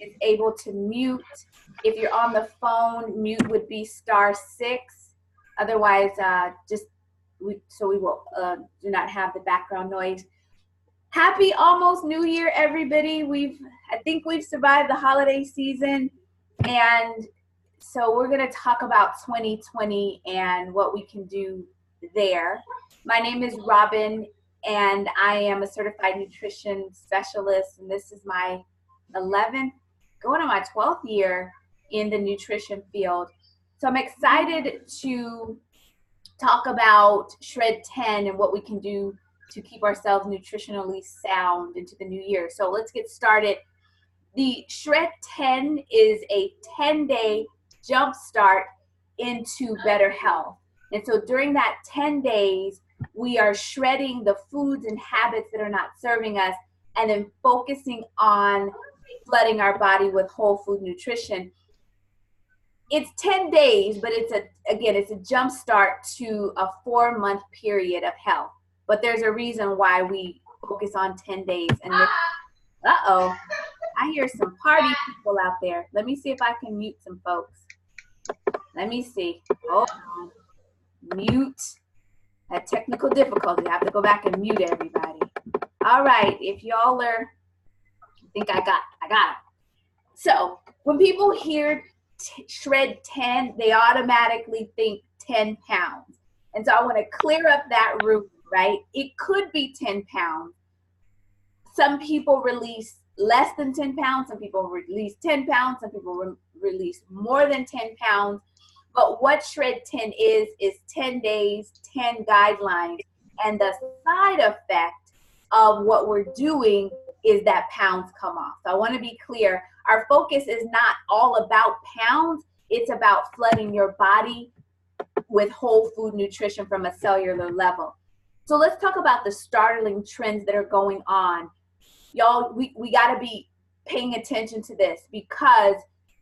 is able to mute. If you're on the phone, mute would be *6. Otherwise, so we will do not have the background noise. Happy almost New Year, everybody. I think we've survived the holiday season, and so we're going to talk about 2020 and what we can do there. My name is Robin, and I am a certified nutrition specialist, and this is my 11th, going on my 12th year in the nutrition field. So I'm excited to talk about Shred 10 and what we can do to keep ourselves nutritionally sound into the new year. So let's get started. The Shred 10 is a 10-day jump start into better health. And so during that 10 days, we are shredding the foods and habits that are not serving us and then focusing on flooding our body with whole food nutrition. It's 10 days, but it's a jump start to a 4-month period of health. But there's a reason why we focus on 10 days. And uh-oh, I hear some party people out there. Let me see if I can mute some folks. Let me see. Hold on. Mute. Had technical difficulty. I have to go back and mute everybody. All right. If y'all are, I think I got it. So when people hear Shred 10, they automatically think 10 pounds. And so I want to clear up that room, right? It could be 10 pounds. Some people release less than 10 pounds. Some people release 10 pounds. Some people release more than 10 pounds. But what Shred 10 is 10 days, 10 guidelines. And the side effect of what we're doing is that pounds come off. So I want to be clear. Our focus is not all about pounds. It's about flooding your body with whole food nutrition from a cellular level. So let's talk about the startling trends that are going on. Y'all, we got to be paying attention to this because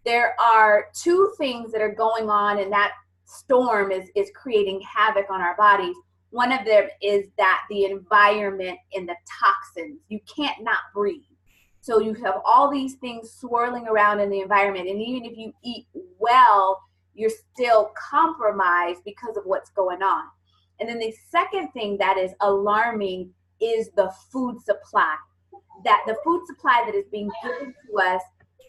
there are two things that are going on, and that storm is creating havoc on our bodies. One of them is that the environment and the toxins. You can't not breathe. So you have all these things swirling around in the environment. And even if you eat well, you're still compromised because of what's going on. And then the second thing that is alarming is the food supply. That the food supply that is being given to us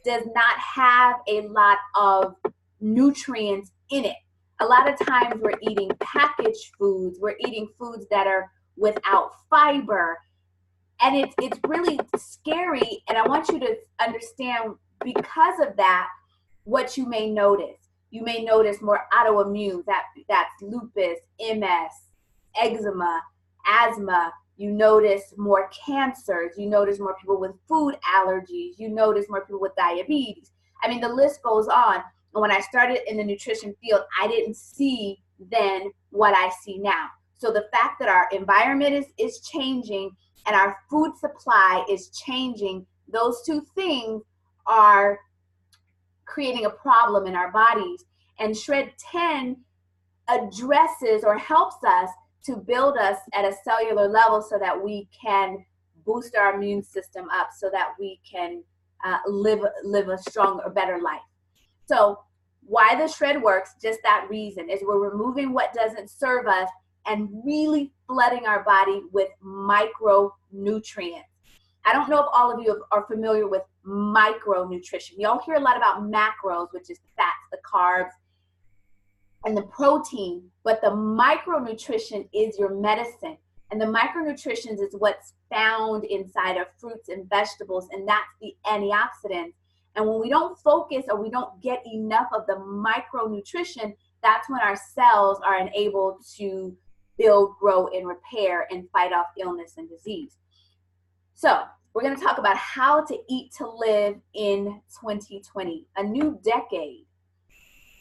does not have a lot of nutrients in it. A lot of times we're eating packaged foods. We're eating foods that are without fiber. And it's really scary. And I want you to understand, because of that, what you may notice. You may notice more autoimmune, that's lupus, MS, eczema, asthma. You notice more cancers. You notice more people with food allergies. You notice more people with diabetes. I mean, the list goes on. And when I started in the nutrition field, I didn't see then what I see now. So the fact that our environment is changing and our food supply is changing, those two things are creating a problem in our bodies. And Shred 10 addresses or helps us to build us at a cellular level so that we can boost our immune system up so that we can live a stronger, better life. So why the Shred works, just that reason, is we're removing what doesn't serve us and really flooding our body with micronutrients. I don't know if all of you are familiar with micronutrition. Y'all hear a lot about macros, which is the fats, the carbs, and the protein, but the micronutrition is your medicine. And the micronutrients is what's found inside of fruits and vegetables, and that's the antioxidants. And when we don't focus or we don't get enough of the micronutrition, that's when our cells are unable to build, grow, and repair and fight off illness and disease. So we're going to talk about how to eat to live in 2020, a new decade.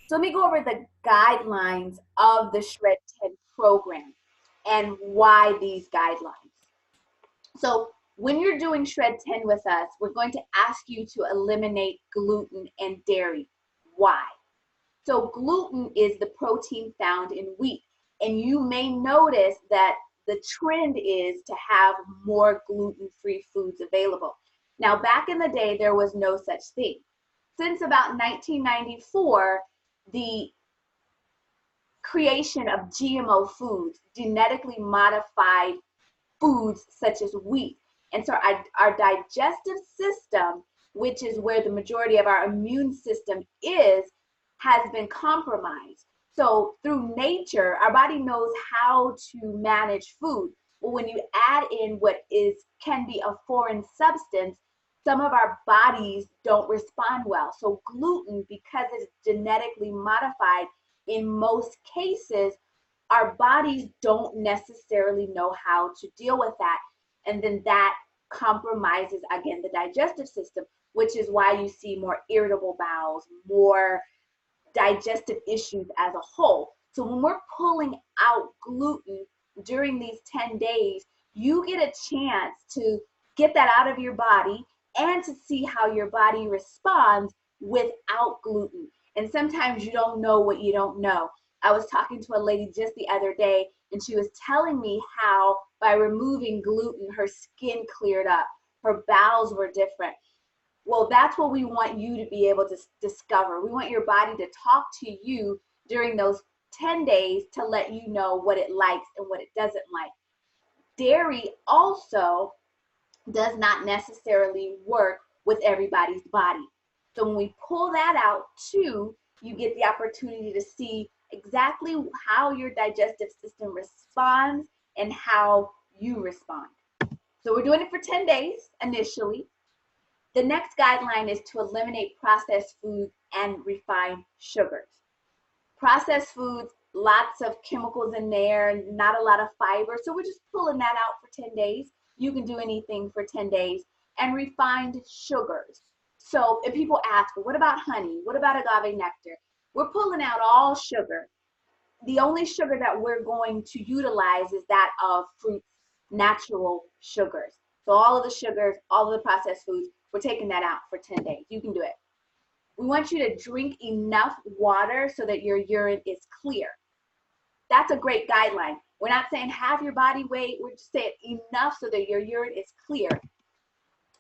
So let me go over the guidelines of the Shred 10 program and why these guidelines. So when you're doing Shred 10 with us, we're going to ask you to eliminate gluten and dairy. Why? So gluten is the protein found in wheat. And you may notice that the trend is to have more gluten-free foods available. Now, back in the day, there was no such thing. Since about 1994, the creation of GMO foods, genetically modified foods such as wheat. And so our digestive system, which is where the majority of our immune system is, has been compromised. So through nature, our body knows how to manage food. But when you add in what can be a foreign substance, some of our bodies don't respond well. So gluten, because it's genetically modified, in most cases, our bodies don't necessarily know how to deal with that. And then that compromises, again, the digestive system, which is why you see more irritable bowels, more digestive issues as a whole. So when we're pulling out gluten during these 10 days, you get a chance to get that out of your body and to see how your body responds without gluten. And sometimes you don't know what you don't know. I was talking to a lady just the other day, and she was telling me how by removing gluten, her skin cleared up, her bowels were different. Well, that's what we want you to be able to discover. We want your body to talk to you during those 10 days to let you know what it likes and what it doesn't like. Dairy also does not necessarily work with everybody's body. So when we pull that out too, you get the opportunity to see exactly how your digestive system responds and how you respond. So we're doing it for 10 days initially. The next guideline is to eliminate processed foods and refined sugars. Processed foods, lots of chemicals in there, not a lot of fiber. So we're just pulling that out for 10 days. You can do anything for 10 days. And refined sugars. So if people ask, well, what about honey? What about agave nectar? We're pulling out all sugar. The only sugar that we're going to utilize is that of fruits, natural sugars. So all of the sugars, all of the processed foods, we're taking that out for 10 days. You can do it. We want you to drink enough water so that your urine is clear. That's a great guideline. We're not saying have your body weight. We're just saying enough so that your urine is clear.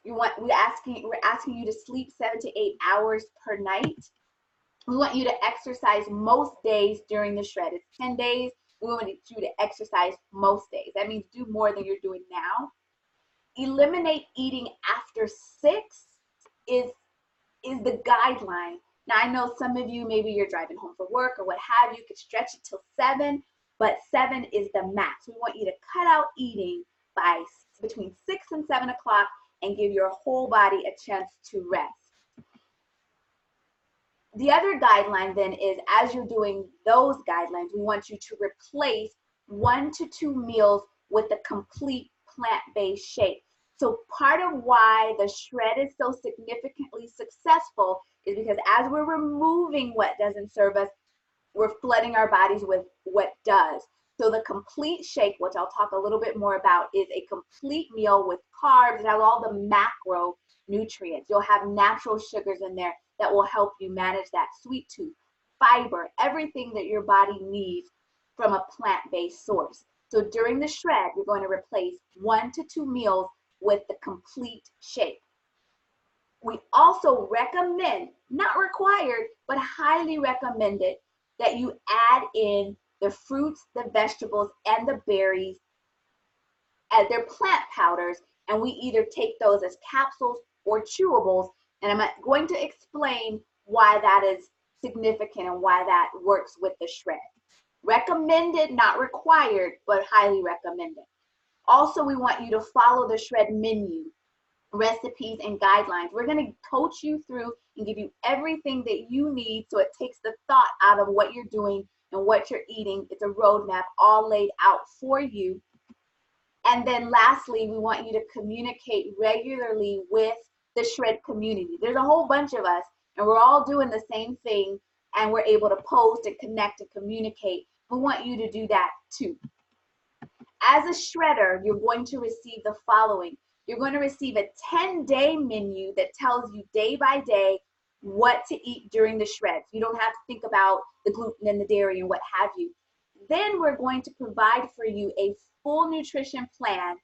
We're asking you to sleep 7 to 8 hours per night. We want you to exercise most days during the shred. It's 10 days. We want you to exercise most days. That means do more than you're doing now. Eliminate eating after 6 is the guideline. Now, I know some of you, maybe you're driving home from work or what have you, could stretch it till 7, but 7 is the max. We want you to cut out eating by between 6 and 7 o'clock and give your whole body a chance to rest. The other guideline then is, as you're doing those guidelines, we want you to replace 1 to 2 meals with a complete plant-based shake. So part of why the shred is so significantly successful is because as we're removing what doesn't serve us, we're flooding our bodies with what does. So the complete shake, which I'll talk a little bit more about, is a complete meal with carbs. It has all the macronutrients. You'll have natural sugars in there that will help you manage that sweet tooth, fiber, everything that your body needs from a plant-based source. So during the shred, you're going to replace 1 to 2 meals with the complete shake. We also recommend, not required, but highly recommended, that you add in the fruits, the vegetables, and the berries as their plant powders, and we either take those as capsules or chewables, and I'm going to explain why that is significant and why that works with the shred. Recommended, not required, but highly recommended. Also, we want you to follow the shred menu, recipes, and guidelines. We're going to coach you through and give you everything that you need so it takes the thought out of what you're doing and what you're eating. It's a roadmap all laid out for you. And then lastly, we want you to communicate regularly with the shred community. There's a whole bunch of us, and we're all doing the same thing, and we're able to post and connect and communicate. We want you to do that too. As a shredder, you're going to receive the following. You're going to receive a 10-day menu that tells you day by day what to eat during the shreds. You don't have to think about the gluten and the dairy and what have you. Then we're going to provide for you a full nutrition plan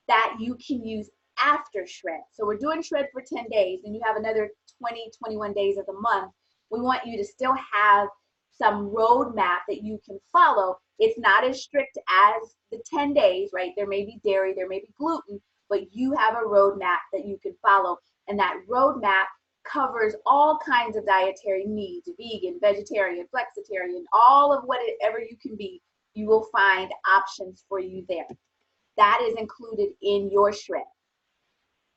that you can use after shred. So we're doing shred for 10 days and you have another 20, 21 days of the month. We want you to still have some roadmap that you can follow. It's not as strict as the 10 days, right? There may be dairy, there may be gluten, but you have a roadmap that you can follow. And that roadmap covers all kinds of dietary needs, vegan, vegetarian, flexitarian, all of whatever you can be, you will find options for you there. That is included in your shred.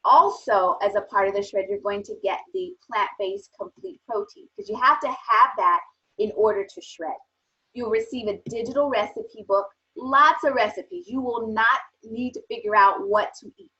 Also, as a part of the shred, you're going to get the plant-based complete protein because you have to have that in order to shred. You'll receive a digital recipe book, lots of recipes. You will not need to figure out what to eat.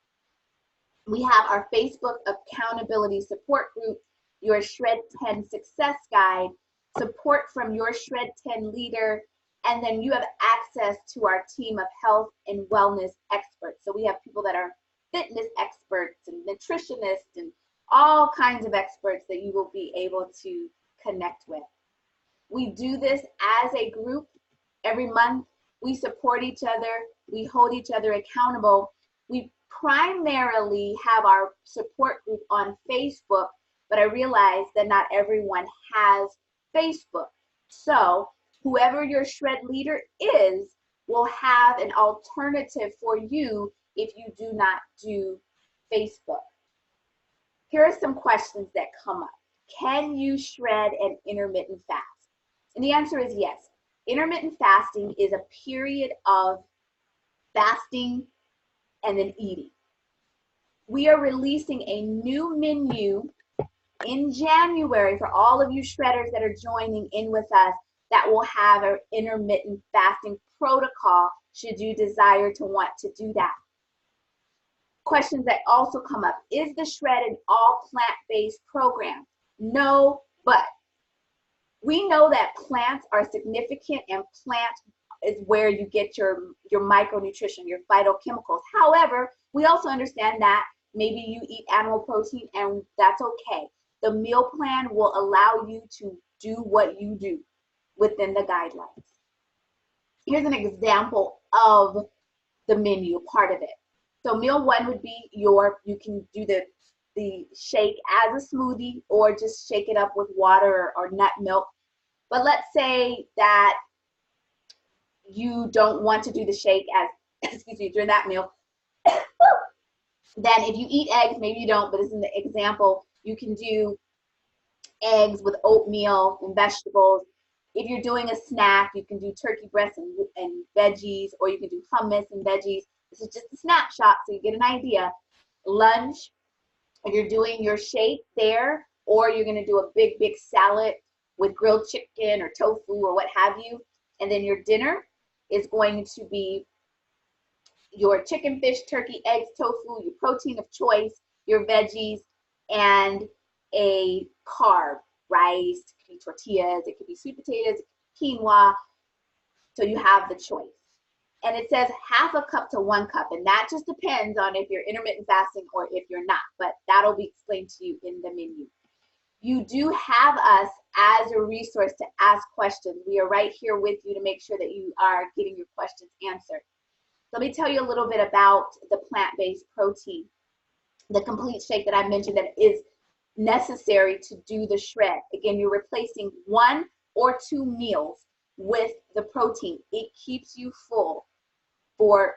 We have our Facebook accountability support group, your Shred 10 success guide, support from your Shred 10 leader, and then you have access to our team of health and wellness experts. So we have people that are fitness experts and nutritionists and all kinds of experts that you will be able to connect with. We do this as a group every month. We support each other. We hold each other accountable. We primarily have our support group on Facebook, but I realize that not everyone has Facebook. So whoever your shred leader is will have an alternative for you if you do not do Facebook. Here are some questions that come up. Can you shred an intermittent fast? And the answer is yes. Intermittent fasting is a period of fasting and then eating. We are releasing a new menu in January for all of you shredders that are joining in with us that will have an intermittent fasting protocol should you desire to want to do that. Questions that also come up: is the shred an all plant-based program? No, but we know that plants are significant and plant is where you get your micronutrition, your phytochemicals. However, we also understand that maybe you eat animal protein and that's okay. The meal plan will allow you to do what you do within the guidelines. Here's an example of the menu, part of it. So meal one would be you can do the shake as a smoothie or just shake it up with water or nut milk. But let's say that you don't want to do the shake as, excuse me, during that meal. Then if you eat eggs, maybe you don't, but it's in the example, you can do eggs with oatmeal and vegetables. If you're doing a snack, you can do turkey breasts and veggies, or you can do hummus and veggies. This is just a snapshot so you get an idea. Lunch, if you're doing your shake there, or you're gonna do a big salad with grilled chicken or tofu or what have you. And then your dinner is going to be your chicken, fish, turkey, eggs, tofu, your protein of choice, your veggies, and a carb, rice, it could be tortillas, it could be sweet potatoes, quinoa, so you have the choice. And it says half a cup to 1 cup, and that just depends on if you're intermittent fasting or if you're not, but that'll be explained to you in the menu. You do have us as a resource to ask questions. We are right here with you to make sure that you are getting your questions answered. Let me tell you a little bit about the plant-based protein, the complete shake that I mentioned that is necessary to do the shred. Again, you're replacing 1 or 2 meals with the protein. It keeps you full for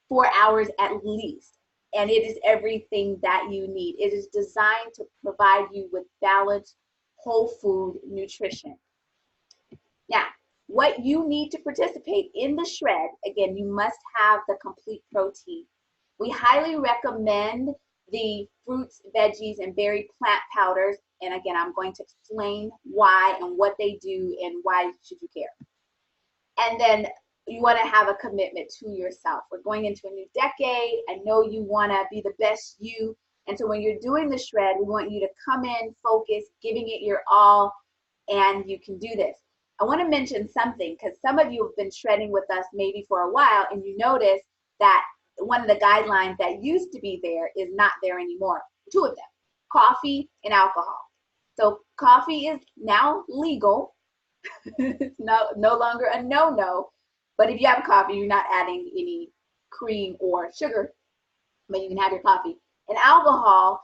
4 hours at least, and it is everything that you need. It is designed to provide you with balanced, whole food nutrition. Now, what you need to participate in the shred, again, you must have the complete protein. We highly recommend the fruits, veggies, and berry plant powders. And again, I'm going to explain why and what they do and why should you care. And then you want to have a commitment to yourself. We're going into a new decade. I know you want to be the best you. And so when you're doing the shred, we want you to come in, focus, giving it your all, and you can do this. I want to mention something because some of you have been shredding with us maybe for a while, and you notice that one of the guidelines that used to be there is not there anymore. 2 of them, coffee and alcohol. So coffee is now legal. It's no longer a no-no. But if you have coffee, you're not adding any cream or sugar, but you can have your coffee. And alcohol,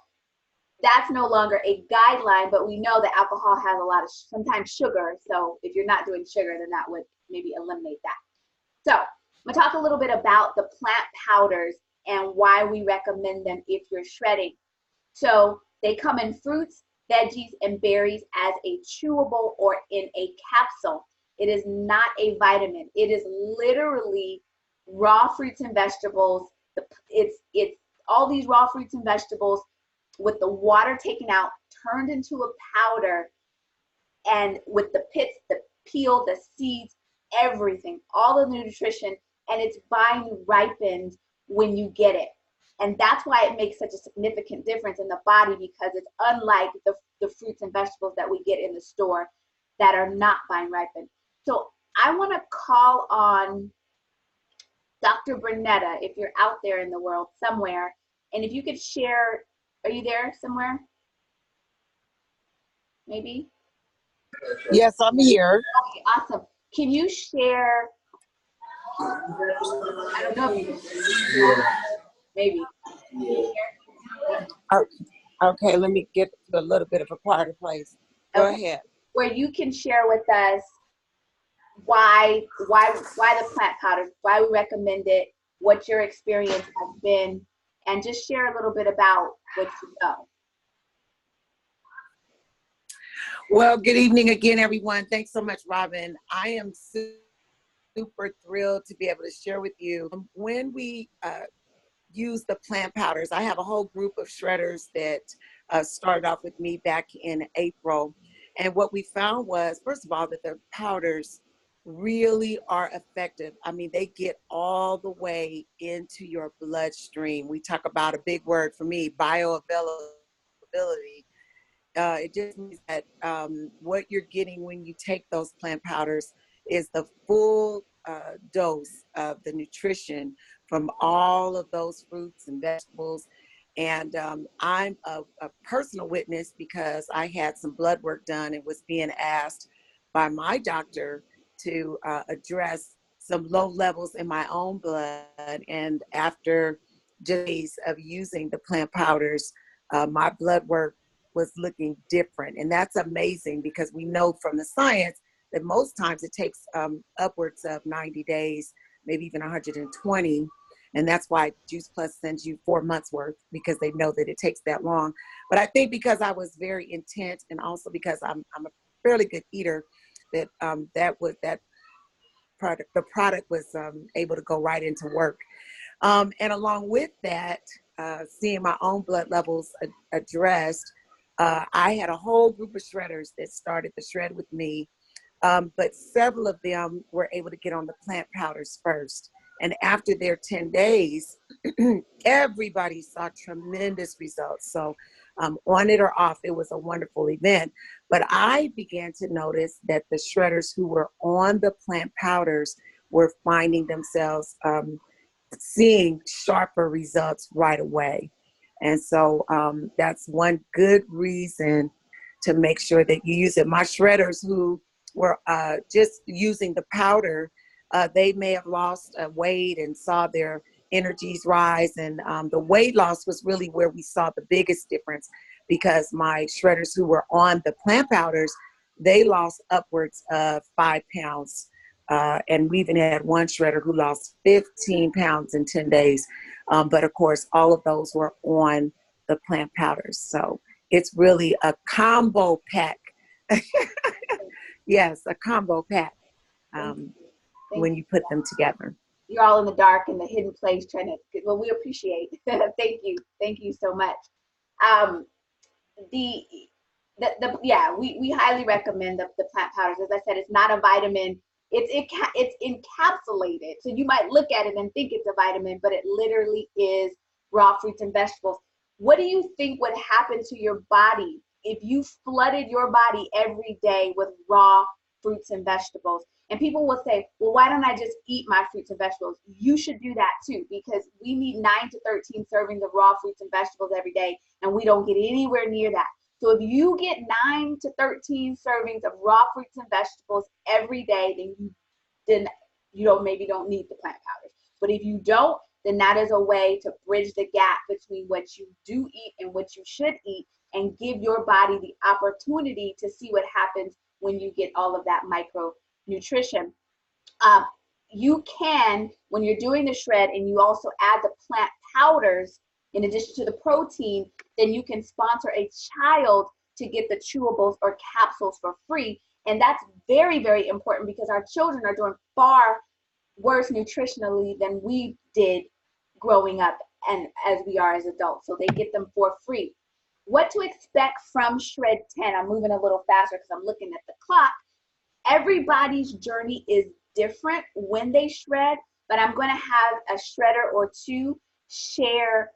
that's no longer a guideline, but we know that alcohol has a lot of sometimes sugar. So if you're not doing sugar, then that would maybe eliminate that. So I'm gonna talk a little bit about the plant powders and why we recommend them if you're shredding. So they come in fruits, veggies, and berries as a chewable or in a capsule. It is not a vitamin. It is literally raw fruits and vegetables. It's all these raw fruits and vegetables with the water taken out, turned into a powder, and with the pits, the peel, the seeds, everything, all the nutrition, and it's vine ripened when you get it. And that's why it makes such a significant difference in the body, because it's unlike the fruits and vegetables that we get in the store that are not vine ripened. So I want to call on Dr. Bernetta, if you're out there in the world somewhere, and if you could share, are you there somewhere? Maybe? Yes, I'm here. Okay, awesome. Can you share, I don't know if you can, maybe. Okay, let me get to a little bit of a quieter place. Go ahead. Where you can share with us why the plant powders, why we recommend it, what your experience has been, and just share a little bit about what you know. Well, good evening again, everyone. Thanks so much, Robin. I am super thrilled to be able to share with you. When we use the plant powders, I have a whole group of shredders that started off with me back in April. And what we found was, first of all, that the powders really are effective. I mean, they get all the way into your bloodstream. We talk about a big word for me, bioavailability. It just means that what you're getting when you take those plant powders is the full dose of the nutrition from all of those fruits and vegetables. And I'm a personal witness because I had some blood work done and was being asked by my doctor to address some low levels in my own blood. And after days of using the plant powders, my blood work was looking different. And that's amazing because we know from the science that most times it takes upwards of 90 days, maybe even 120. And that's why Juice Plus sends you 4 months worth, because they know that it takes that long. But I think because I was very intent, and also because I'm a fairly good eater, that the product was able to go right into work. And along with that, seeing my own blood levels addressed, I had a whole group of shredders that started the shred with me, but several of them were able to get on the plant powders first. And after their 10 days, everybody saw tremendous results. So on it or off, it was a wonderful event. But I began to notice that the shredders who were on the plant powders were finding themselves seeing sharper results right away. And so that's one good reason to make sure that you use it. My shredders who were just using the powder, they may have lost weight and saw their energies rise. And the weight loss was really where we saw the biggest difference, because my shredders who were on the plant powders, they lost upwards of 5 pounds. And we even had one shredder who lost 15 pounds in 10 days. But of course, all of those were on the plant powders. So it's really a combo pack. Yes, a combo pack when you put them together. You're all in the dark in the hidden place trying to, well, we appreciate. Thank you. Thank you so much. Yeah, we highly recommend the plant powders. As I said, it's not a vitamin. It's encapsulated. So you might look at it and think it's a vitamin, but it literally is raw fruits and vegetables. What do you think would happen to your body if you flooded your body every day with raw fruits and vegetables? And people will say, well, why don't I just eat my fruits and vegetables? You should do that too, because we need 9 to 13 servings of raw fruits and vegetables every day, and we don't get anywhere near that. So if you get 9 to 13 servings of raw fruits and vegetables every day, then you maybe don't need the plant powders. But if you don't, then that is a way to bridge the gap between what you do eat and what you should eat, and give your body the opportunity to see what happens when you get all of that micronutrition. You can, when you're doing the shred and you also add the plant powders in addition to the protein, then you can sponsor a child to get the chewables or capsules for free. And that's very, very important, because our children are doing far worse nutritionally than we did growing up and as we are as adults. So they get them for free. What to expect from Shred 10? I'm moving a little faster because I'm looking at the clock. Everybody's journey is different when they shred, but I'm going to have a shredder or two share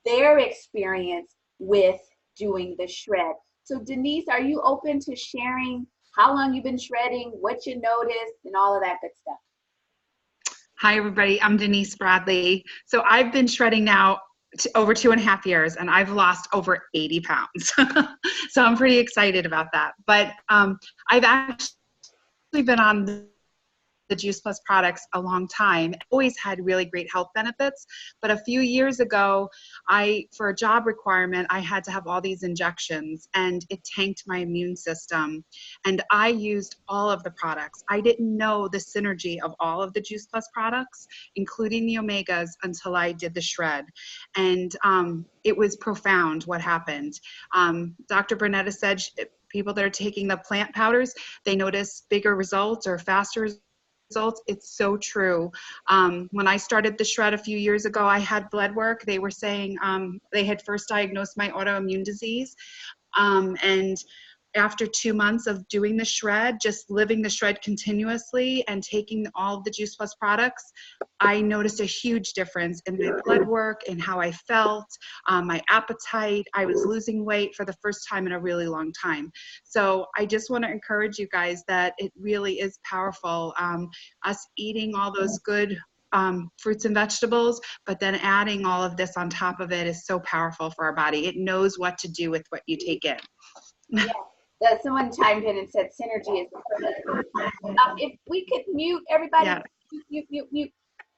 their experience with doing the shred. So Denise, are you open to sharing how long you've been shredding, what you noticed, and all of that good stuff? Hi, everybody. I'm Denise Bradley. So I've been shredding now over 2.5 years, and I've lost over 80 pounds. So I'm pretty excited about that. But I've actually been on the Juice Plus products a long time, always had really great health benefits. But a few years ago, for a job requirement, I had to have all these injections, and it tanked my immune system. And I used all of the products. I didn't know the synergy of all of the Juice Plus products, including the omegas, until I did the shred. And it was profound what happened. Dr. Bernetta said people that are taking the plant powders, they notice bigger results or faster results. It's so true. When I started the shred a few years ago, I had blood work. They were saying they had first diagnosed my autoimmune disease. And after 2 months of doing the shred, just living the shred continuously and taking all of the Juice Plus products, I noticed a huge difference in my blood work and how I felt, my appetite. I was losing weight for the first time in a really long time. So I just want to encourage you guys that it really is powerful. Us eating all those good fruits and vegetables, but then adding all of this on top of it is so powerful for our body. It knows what to do with what you take in. Yeah. Someone chimed in and said synergy is the perfect. If we could mute everybody, yeah. Mute.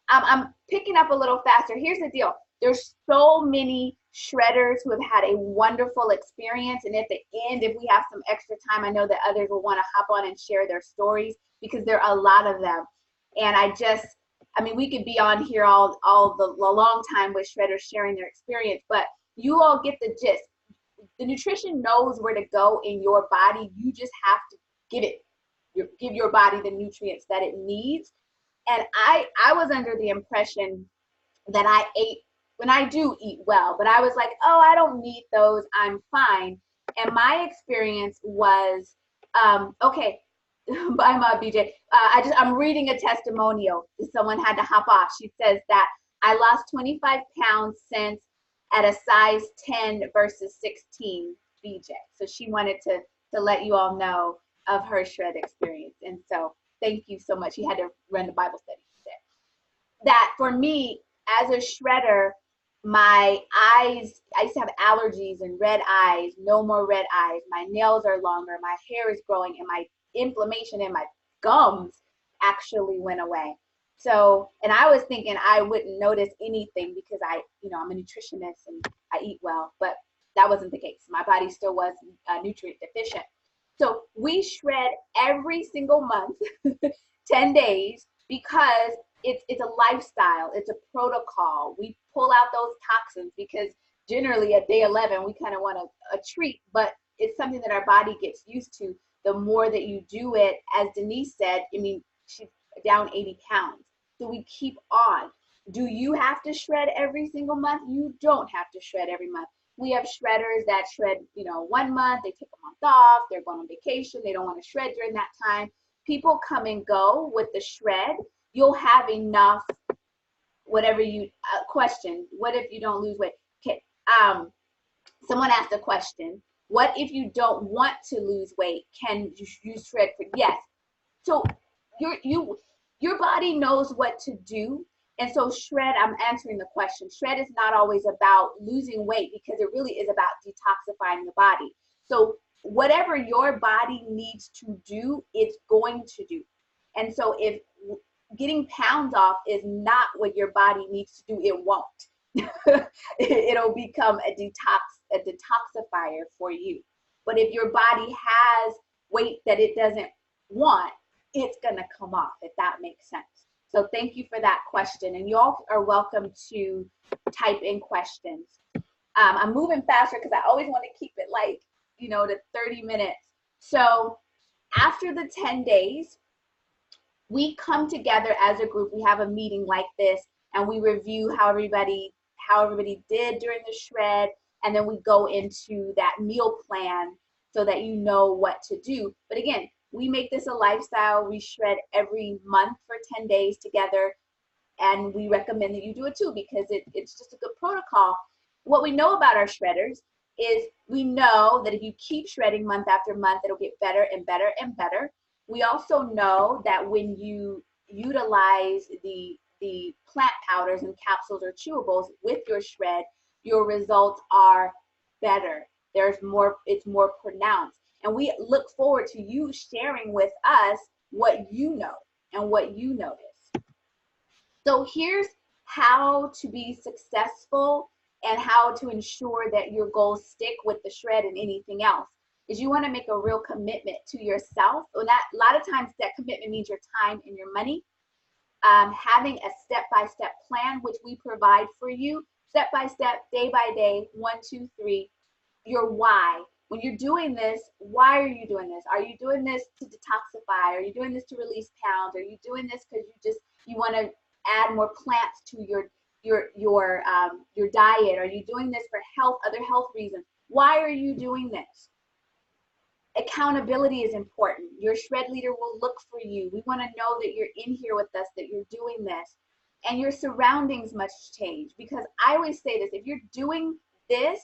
I'm picking up a little faster. Here's the deal. There's so many shredders who have had a wonderful experience. And at the end, if we have some extra time, I know that others will want to hop on and share their stories, because there are a lot of them. And we could be on here all the long time with shredders sharing their experience, but you all get the gist. The nutrition knows where to go in your body. You just have to give your body the nutrients that it needs. And I was under the impression that I ate, when I do eat well, but I was like, oh, I don't need those, I'm fine. And my experience was, okay, bye, Ma BJ. I'm reading a testimonial. Someone had to hop off. She says that I lost 25 pounds since at a size 10 versus 16 BJ. So she wanted to let you all know of her shred experience. And so thank you so much. She had to run the Bible study. She said that for me as a shredder, my eyes, I used to have allergies and red eyes, no more red eyes. My nails are longer, my hair is growing, and my inflammation in my gums actually went away. So, and I was thinking I wouldn't notice anything because I'm a nutritionist and I eat well, but that wasn't the case. My body still was nutrient deficient. So we shred every single month, 10 days, because it's a lifestyle, it's a protocol. We pull out those toxins because generally at day 11, we kind of want a treat, but it's something that our body gets used to. The more that you do it, as Denise said, she's down 80 pounds. So we keep on. Do you have to shred every single month? You don't have to shred every month. We have shredders that shred, 1 month, they take a month off, they're going on vacation, they don't want to shred during that time. People come and go with the shred. You'll have enough, whatever you, question, what if you don't lose weight? Okay, someone asked a question, what if you don't want to lose weight? Can you shred for, yes. So your body knows what to do. And so shred, I'm answering the question. Shred is not always about losing weight, because it really is about detoxifying the body. So whatever your body needs to do, it's going to do. And so if getting pounds off is not what your body needs to do. It won't. It'll become a detoxifier for you. But if your body has weight that it doesn't want, it's gonna come off, if that makes sense. So thank you for that question. And you all are welcome to type in questions. I'm moving faster because I always want to keep it like, to 30 minutes. So after the 10 days, we come together as a group. We have a meeting like this, and we review how everybody did during the shred, and then we go into that meal plan so that you know what to do. But again, we make this a lifestyle. We shred every month for 10 days together, and we recommend that you do it too because it's just a good protocol. What we know about our shredders is we know that if you keep shredding month after month, it'll get better and better and better. We also know that when you utilize the plant powders and capsules or chewables with your shred, your results are better. It's more pronounced. And we look forward to you sharing with us what you know and what you notice. So here's how to be successful and how to ensure that your goals stick with the shred and anything else. Is you want to make a real commitment to yourself. And that, a lot of times that commitment means your time and your money. Having a step-by-step plan, which we provide for you, step-by-step, day by day, 1, 2, 3, your why. When you're doing this, why are you doing this? Are you doing this to detoxify? Are you doing this to release pounds? Are you doing this because you want to add more plants to your diet? Are you doing this for health, other health reasons? Why are you doing this? Accountability is important. Your shred leader will look for you. We want to know that you're in here with us, that you're doing this. And your surroundings must change, because I always say this, if you're doing this,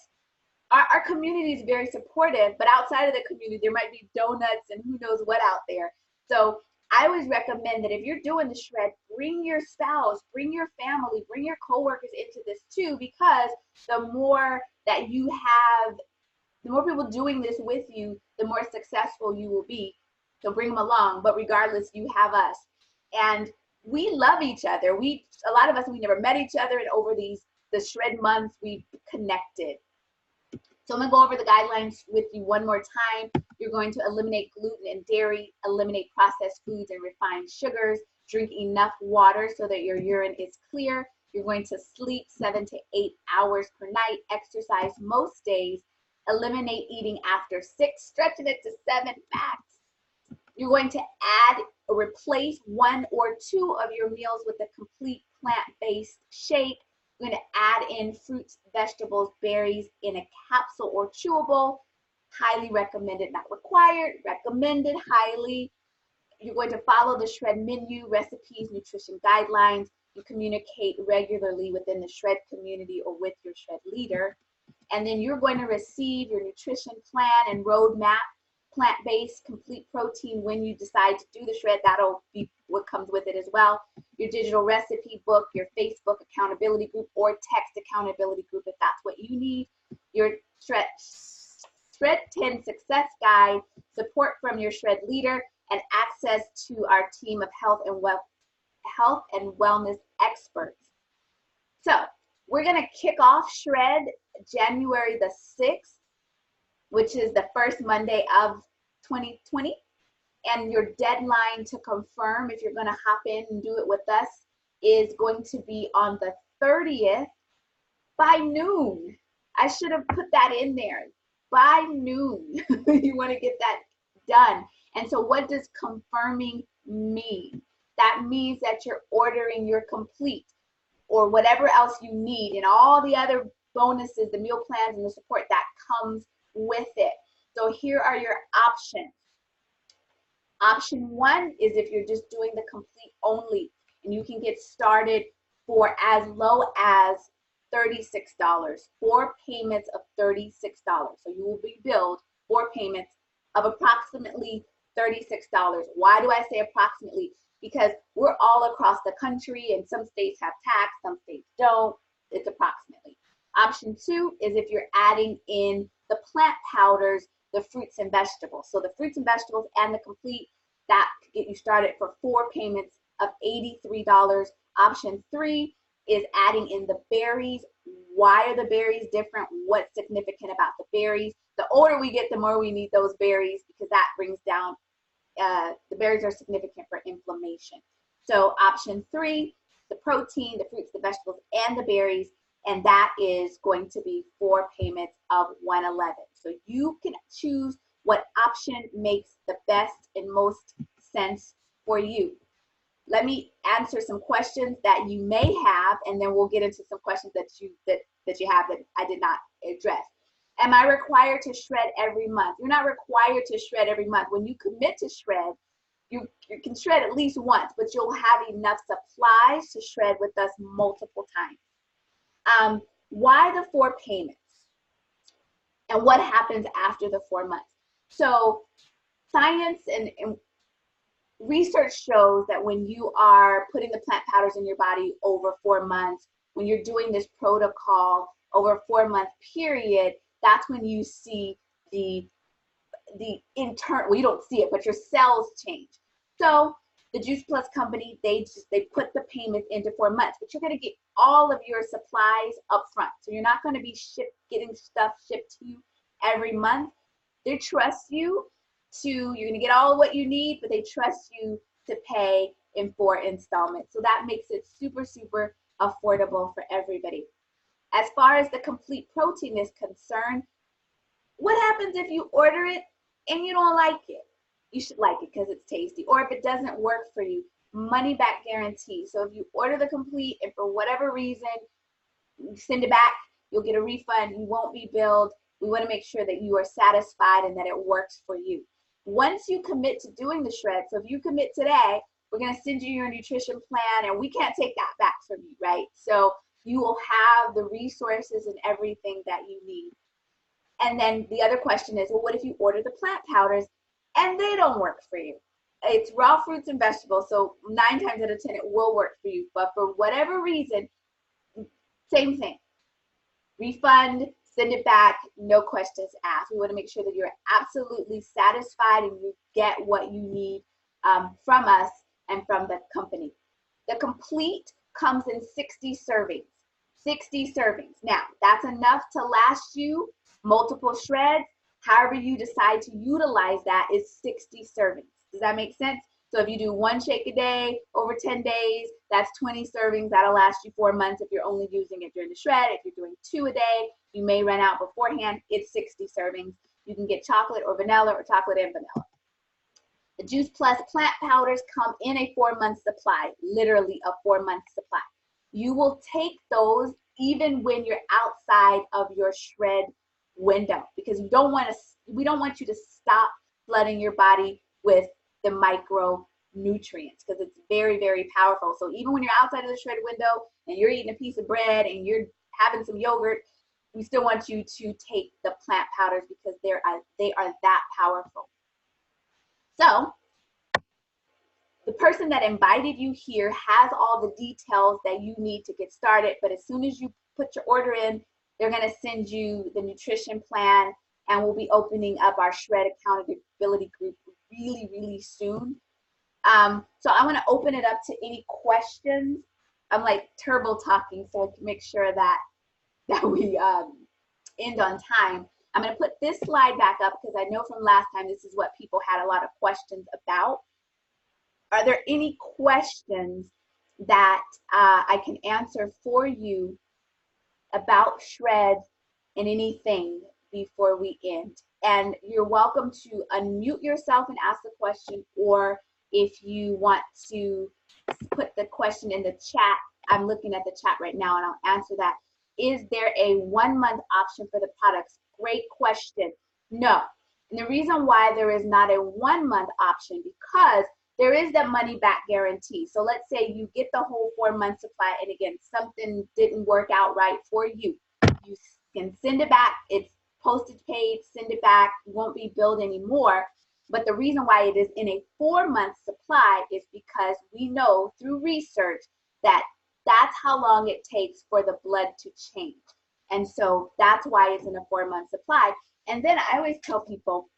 our community is very supportive, but outside of the community, there might be donuts and who knows what out there. So I always recommend that if you're doing the shred, bring your spouse, bring your family, bring your coworkers into this too, because the more that you have, the more people doing this with you, the more successful you will be. So bring them along, but regardless, you have us. And we love each other. A lot of us, we never met each other, and over the shred months, we've connected. So I'm gonna go over the guidelines with you one more time. You're going to eliminate gluten and dairy, eliminate processed foods and refined sugars, drink enough water so that your urine is clear. You're going to sleep 7 to 8 hours per night, exercise most days, eliminate eating after 6, stretching it to 7 max. You're going to add or replace 1 or 2 of your meals with a complete plant-based shake. You're going to add in fruits, vegetables, berries in a capsule or chewable. Highly recommended, not required, recommended highly. You're going to follow the shred menu, recipes, nutrition guidelines. You communicate regularly within the shred community or with your shred leader. And then you're going to receive your nutrition plan and roadmap, plant-based, complete protein when you decide to do the shred. That'll be what comes with it as well. Your digital recipe book, your Facebook accountability group or text accountability group if that's what you need. Your Shred 10 success guide, support from your shred leader, and access to our team of health and wellness experts. So we're gonna kick off shred January the 6th, which is the first Monday of 2020. And your deadline to confirm if you're gonna hop in and do it with us is going to be on the 30th by noon. I should have put that in there, by noon. You wanna get that done. And so what does confirming mean? That means that you're ordering your complete or whatever else you need and all the other bonuses, the meal plans and the support that comes with it. So here are your options. Option 1 is if you're just doing the complete only, and you can get started for as low as $36, 4 payments of $36. So you will be billed 4 payments of approximately $36. Why do I say approximately? Because we're all across the country and some states have tax, some states don't. It's approximately. Option 2 is if you're adding in the plant powders, the fruits and vegetables. So the fruits and vegetables and the complete, that could get you started for 4 payments of $83. Option 3 is adding in the berries. Why are the berries different? What's significant about the berries? The older we get, the more we need those berries, because that brings down, the berries are significant for inflammation. So option 3, the protein, the fruits, the vegetables, and the berries, and that is going to be 4 payments of $111. So you can choose what option makes the best and most sense for you. Let me answer some questions that you may have, and then we'll get into some questions that you have that I did not address. Am I required to shred every month? You're not required to shred every month. When you commit to shred, you can shred at least once, but you'll have enough supplies to shred with us multiple times. Why the 4 payments? And what happens after the 4 months? So science and research shows that when you are putting the plant powders in your body over 4 months, when you're doing this protocol over a 4-month period, that's when you see the internal, well, you don't see it, but your cells change. So the Juice Plus company, they put the payments into 4 months, but you're going to get all of your supplies up front. So you're not going to be getting stuff shipped to you every month. They trust you you're going to get all of what you need, but they trust you to pay in 4 installments. So that makes it super, super affordable for everybody. As far as the complete protein is concerned, what happens if you order it and you don't like it? You should like it because it's tasty. Or if it doesn't work for you, money back guarantee. So if you order the complete and for whatever reason, you send it back, you'll get a refund. You won't be billed. We want to make sure that you are satisfied and that it works for you. Once you commit to doing the shred, so if you commit today, we're going to send you your nutrition plan, and we can't take that back from you, right? So you will have the resources and everything that you need. And then the other question is, well, what if you order the plant powders and they don't work for you? It's raw fruits and vegetables, so 9 times out of 10 it will work for you. But for whatever reason, same thing. Refund, send it back, no questions asked. We want to make sure that you're absolutely satisfied and you get what you need from us and from the company. The complete comes in 60 servings. 60 servings. Now, that's enough to last you multiple shreds. However you decide to utilize that is 60 servings. Does that make sense? So if you do 1 shake a day over 10 days, that's 20 servings. That'll last you 4 months if you're only using it during the shred. If you're doing 2 a day, you may run out beforehand. It's 60 servings. You can get chocolate or vanilla or chocolate and vanilla. The Juice Plus plant powders come in a 4-month supply, literally a 4-month supply. You will take those even when you're outside of your shred window, because we don't want you to stop flooding your body with the micronutrients, because it's very, very powerful. So even when you're outside of the shred window and you're eating a piece of bread and you're having some yogurt, we still want you to take the plant powders because they are that powerful. So the person that invited you here has all the details that you need to get started, but as soon as you put your order in, they're going to send you the nutrition plan, and we'll be opening up our Shred Accountability Group really, really soon. So I want to open it up to any questions. I'm like turbo talking, so I can make sure that we end on time. I'm going to put this slide back up because I know from last time this is what people had a lot of questions about. Are there any questions that I can answer for you about shreds and anything before we end? And you're welcome to unmute yourself and ask the question, or if you want to put the question in the chat, I'm looking at the chat right now and I'll answer that. Is there a 1-month option for the products? Great question. No. And the reason why there is not a 1-month option, because there is that money back guarantee. So let's say you get the whole 4-month supply, and again, something didn't work out right for you. You can send it back. It's postage paid, send it back. You won't be billed anymore. But the reason why it is in a 4-month supply is because we know through research that that's how long it takes for the blood to change. And so that's why it's in a 4-month supply. And then I always tell people,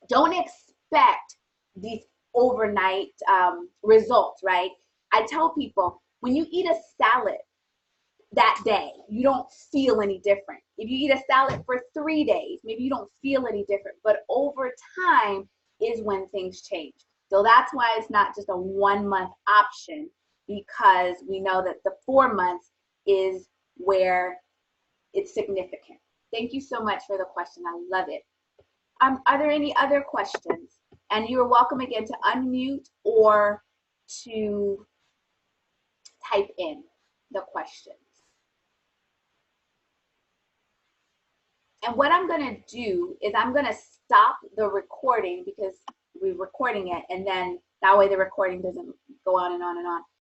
don't expect these overnight results, right? I tell people, when you eat a salad that day, you don't feel any different. If you eat a salad for 3 days, maybe you don't feel any different. But over time is when things change. So that's why it's not just a 1 month option, because we know that the 4 months is where it's significant. Thank you so much for the question. I love it. Are there any other questions? And you're welcome again to unmute or to type in the questions. And what I'm going to do is I'm going to stop the recording, because we're recording it, and then that way the recording doesn't go on and on and on.